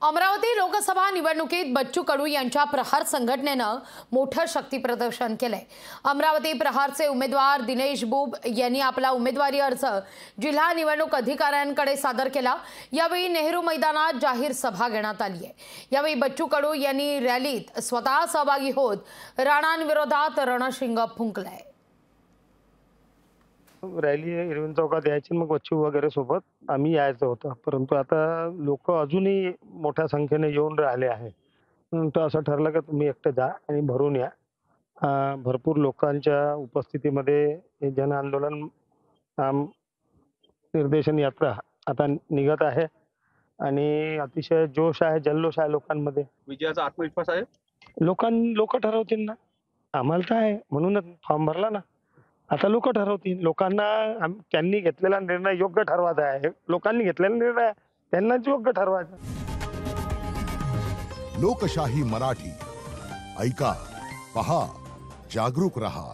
अमरावती लोकसभा निवडणुकीत बच्चू कडू यांच्या प्रहार संघटनेनं मोठं शक्ती प्रदर्शन केलंय। अमरावती प्रहारचे उमेदवार दिनेश बुब यांनी आपला उमेदवारी अर्ज जिल्हा निवडणूक अधिकाऱ्यांकडे सादर केला। यावेळी नेहरू मैदानात जाहीर सभा घेण्यात आली आहे। यावेळी बच्चू कडू यांनी रॅलीत स्वतः सहभागी होत राणांविरोधात रणशिंग फुंकलंय। रॅली इरविन चौकात यायची, मग बच्चू वगैरे सोबत आम्ही यायचं होतं, परंतु आता लोक अजूनही मोठ्या संख्येने येऊन राहिले आहे। तर असं ठरलं की तुम्ही एकटे जा आणि भरून या। भरपूर लोकांच्या उपस्थितीमध्ये हे जन आंदोलन निर्देशन यात्रा आता निघत आहे आणि अतिशय जोश आहे, जल्लोष आहे लोकांमध्ये। विजयाचा आत्मविश्वास आहे। लोक ठरवतील ना, आम्हाला तर आहे, म्हणूनच फॉर्म भरला ना। आता लोक ठरवतील। लोकांना त्यांनी घेतलेला निर्णय योग्य ठरवायचा आहे। लोकांनी घेतलेला निर्णय त्यांनाच योग्य ठरवायचा। लोकशाही मराठी ऐका, पहा, जागरूक रहा।